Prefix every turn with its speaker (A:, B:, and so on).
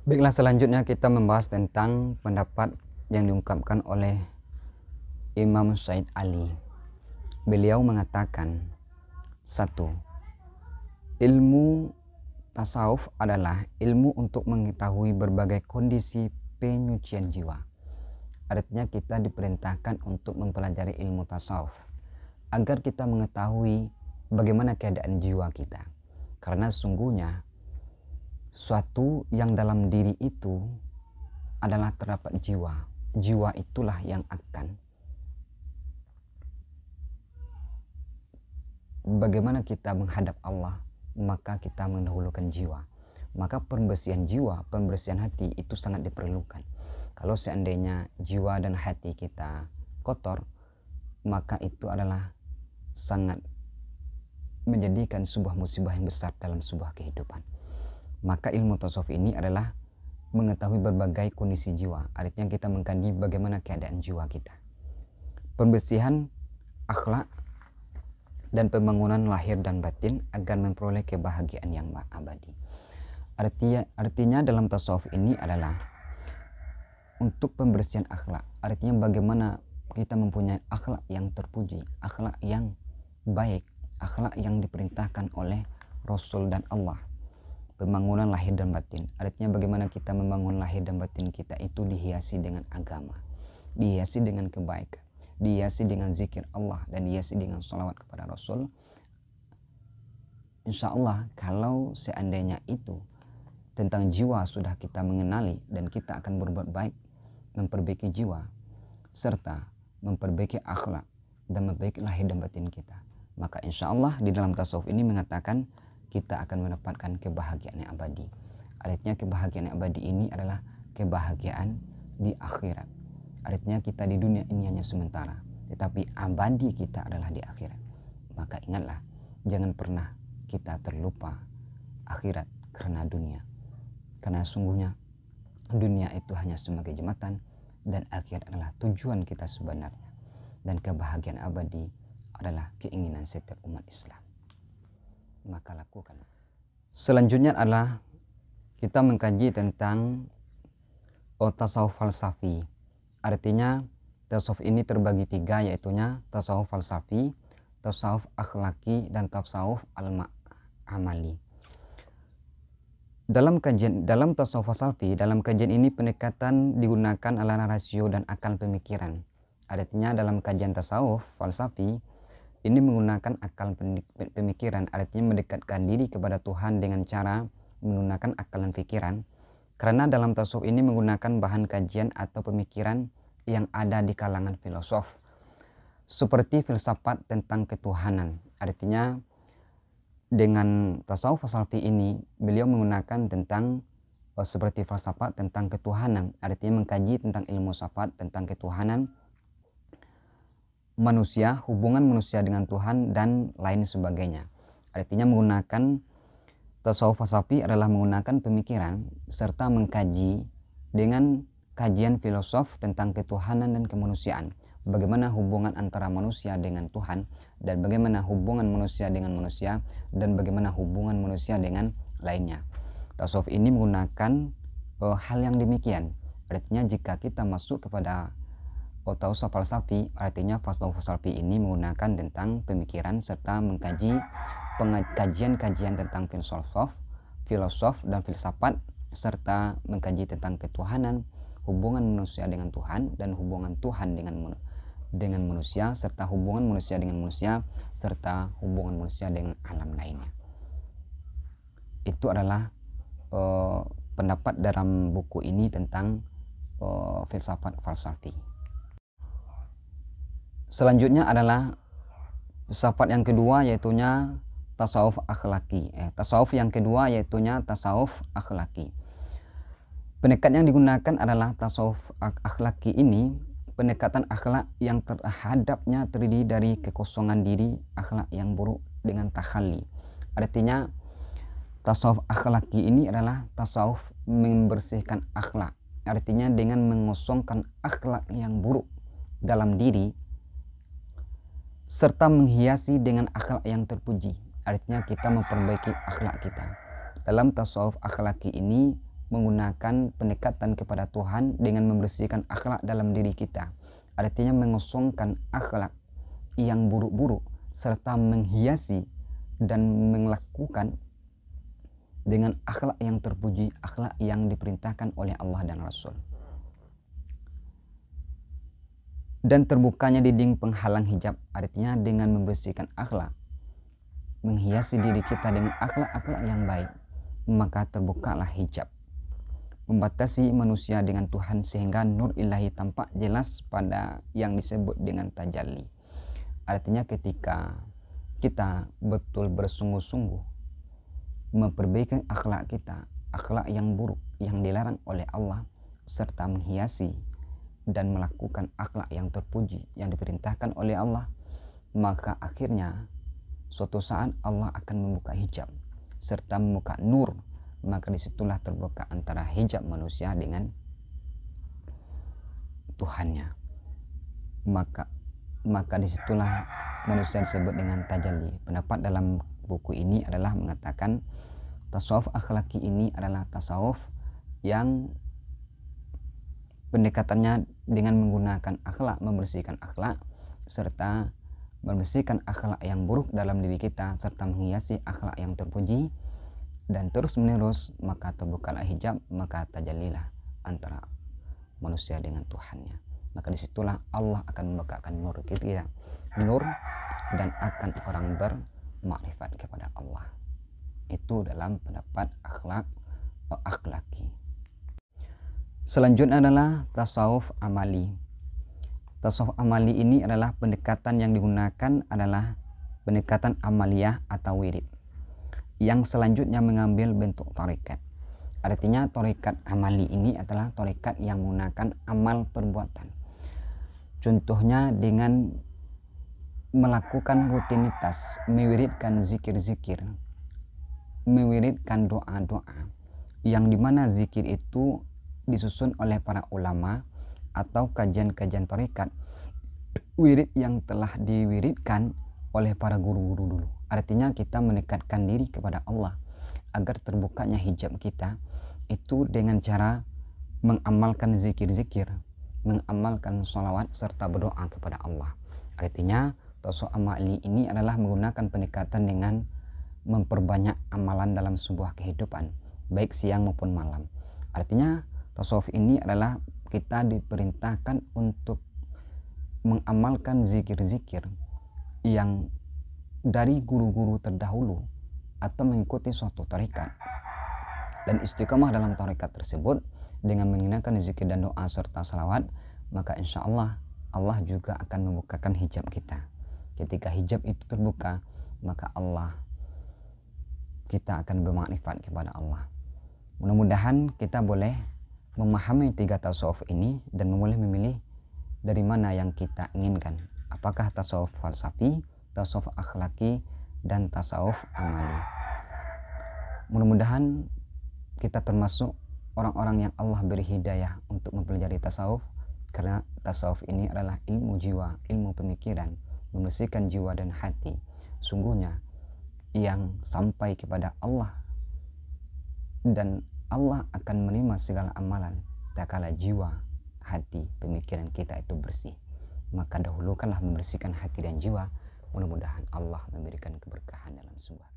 A: Baiklah, selanjutnya kita membahas tentang pendapat yang diungkapkan oleh Imam Syed Ali. Beliau mengatakan, 1. Ilmu tasawuf adalah ilmu untuk mengetahui berbagai kondisi penyucian jiwa. Artinya kita diperintahkan untuk mempelajari ilmu tasawuf agar kita mengetahui bagaimana keadaan jiwa kita. Karena sungguhnya suatu yang dalam diri itu adalah terdapat jiwa. Jiwa itulah yang akan bagaimana kita menghadap Allah, maka kita mendahulukan jiwa. Maka pembersihan jiwa, pembersihan hati itu sangat diperlukan. Kalau seandainya jiwa dan hati kita kotor, maka itu adalah sangat menjadikan sebuah musibah yang besar dalam sebuah kehidupan. Maka ilmu tasawuf ini adalah mengetahui berbagai kondisi jiwa. Artinya kita mengkaji bagaimana keadaan jiwa kita. Pembersihan akhlak dan pembangunan lahir dan batin agar memperoleh kebahagiaan yang abadi. Artinya dalam tasawuf ini adalah untuk pembersihan akhlak. Artinya bagaimana kita mempunyai akhlak yang terpuji, akhlak yang baik, akhlak yang diperintahkan oleh Rasul dan Allah. Pembangunan lahir dan batin, artinya bagaimana kita membangun lahir dan batin kita itu dihiasi dengan agama, dihiasi dengan kebaikan, dihiasi dengan zikir Allah, dan dihiasi dengan salawat kepada Rasul. Insya Allah kalau seandainya itu tentang jiwa sudah kita mengenali, dan kita akan berbuat baik, memperbaiki jiwa, serta memperbaiki akhlak dan memperbaiki lahir dan batin kita, maka insya Allah di dalam tasawuf ini mengatakan kita akan mendapatkan kebahagiaan yang abadi. Artinya kebahagiaan yang abadi ini adalah kebahagiaan di akhirat. Artinya kita di dunia ini hanya sementara, tetapi abadi kita adalah di akhirat. Maka ingatlah, jangan pernah kita terlupa akhirat karena dunia. Karena sungguhnya dunia itu hanya sebagai jembatan, dan akhirat adalah tujuan kita sebenarnya. Dan kebahagiaan abadi adalah keinginan setiap umat Islam. Maka lakukan. Selanjutnya adalah kita mengkaji tentang tasawuf falsafi. Artinya tasawuf ini terbagi tiga, yaitunya tasawuf falsafi, tasawuf akhlaki, dan tasawuf amali. Dalam tasawuf falsafi, dalam kajian ini pendekatan digunakan adalah rasio dan akal pemikiran. Artinya dalam kajian tasawuf falsafi ini menggunakan akal pemikiran, artinya mendekatkan diri kepada Tuhan dengan cara menggunakan akal dan pikiran. Karena dalam tasawuf ini menggunakan bahan kajian atau pemikiran yang ada di kalangan filosof, seperti filsafat tentang ketuhanan. Artinya dengan tasawuf falsafi ini beliau menggunakan tentang seperti filsafat tentang ketuhanan, artinya mengkaji tentang ilmu filsafat tentang ketuhanan manusia, hubungan manusia dengan Tuhan, dan lain sebagainya. Artinya menggunakan tasawuf falsafi adalah menggunakan pemikiran serta mengkaji dengan kajian filosof tentang ketuhanan dan kemanusiaan. Bagaimana hubungan antara manusia dengan Tuhan, dan bagaimana hubungan manusia dengan manusia, dan bagaimana hubungan manusia dengan lainnya. Tasawuf ini menggunakan hal yang demikian. Artinya jika kita masuk kepada tasawuf falsafi, artinya tasawuf falsafi ini menggunakan tentang pemikiran serta mengkaji kajian-kajian tentang filosof dan filsafat, serta mengkaji tentang ketuhanan, hubungan manusia dengan Tuhan, dan hubungan Tuhan dengan manusia, serta hubungan manusia dengan manusia, serta hubungan manusia dengan alam lainnya. Itu adalah pendapat dalam buku ini tentang filsafat falsafi. Selanjutnya adalah filsafat yang kedua, yaitunya tasawuf akhlaki. Tasawuf yang kedua yaitunya tasawuf akhlaki. Pendekatan yang digunakan adalah tasawuf akhlaki ini, pendekatan akhlak yang terhadapnya terdiri dari kekosongan diri, akhlak yang buruk dengan takhalli. Artinya tasawuf akhlaki ini adalah tasawuf membersihkan akhlak. Artinya dengan mengosongkan akhlak yang buruk dalam diri, serta menghiasi dengan akhlak yang terpuji. Artinya kita memperbaiki akhlak kita. Dalam tasawuf akhlaki ini menggunakan pendekatan kepada Tuhan dengan membersihkan akhlak dalam diri kita. Artinya mengosongkan akhlak yang buruk-buruk serta menghiasi dan melakukan dengan akhlak yang terpuji, akhlak yang diperintahkan oleh Allah dan Rasul. Dan terbukanya dinding penghalang hijab, artinya dengan membersihkan akhlak, menghiasi diri kita dengan akhlak-akhlak yang baik, maka terbukalah hijab, membatasi manusia dengan Tuhan sehingga nur ilahi tampak jelas pada yang disebut dengan tajalli. Artinya ketika kita betul bersungguh-sungguh memperbaiki akhlak kita, akhlak yang buruk yang dilarang oleh Allah, serta menghiasi dan melakukan akhlak yang terpuji yang diperintahkan oleh Allah, maka akhirnya suatu saat Allah akan membuka hijab serta membuka nur, maka disitulah terbuka antara hijab manusia dengan Tuhannya. Maka disitulah manusia disebut dengan tajalli. Pendapat dalam buku ini adalah mengatakan tasawuf akhlaki ini adalah tasawuf yang pendekatannya dengan menggunakan akhlak, membersihkan akhlak, serta membersihkan akhlak yang buruk dalam diri kita, serta menghiasi akhlak yang terpuji, dan terus menerus maka terbukalah hijab, maka tajallilah antara manusia dengan Tuhannya. Maka disitulah Allah akan membukakan nur kita, nur, dan akan orang bermakrifat kepada Allah. Itu dalam pendapat akhlaki. Selanjutnya adalah tasawuf amali. Tasawuf amali ini adalah pendekatan yang digunakan adalah pendekatan amaliyah atau wirid, yang selanjutnya mengambil bentuk tarekat. Artinya tarekat amali ini adalah tarekat yang menggunakan amal perbuatan. Contohnya dengan melakukan rutinitas, mewiridkan zikir-zikir, mewiridkan doa-doa, yang dimana zikir itu disusun oleh para ulama atau kajian-kajian tarekat, wirid yang telah diwiridkan oleh para guru-guru dulu. Artinya kita mendekatkan diri kepada Allah agar terbukanya hijab kita itu dengan cara mengamalkan zikir-zikir, mengamalkan sholawat serta berdoa kepada Allah. Artinya tasawuf amali ini adalah menggunakan pendekatan dengan memperbanyak amalan dalam sebuah kehidupan, baik siang maupun malam. Artinya tasawuf ini adalah kita diperintahkan untuk mengamalkan zikir-zikir yang dari guru-guru terdahulu atau mengikuti suatu tarekat dan istiqamah dalam tarekat tersebut dengan menggunakan zikir dan doa serta salawat, maka insya Allah Allah juga akan membukakan hijab kita. Ketika hijab itu terbuka, maka kita akan bermakrifat kepada Allah. Mudah-mudahan kita boleh memahami tiga tasawuf ini dan boleh memilih dari mana yang kita inginkan. Apakah tasawuf falsafi, tasawuf akhlaki, dan tasawuf amali. Mudah-mudahan kita termasuk orang-orang yang Allah beri hidayah untuk mempelajari tasawuf, karena tasawuf ini adalah ilmu jiwa, ilmu pemikiran, membersihkan jiwa dan hati. Sungguhnya yang sampai kepada Allah, dan Allah akan menerima segala amalan tak kala jiwa, hati, pemikiran kita itu bersih. Maka dahulukanlah membersihkan hati dan jiwa. Mudah-mudahan Allah memberikan keberkahan dalam sebuah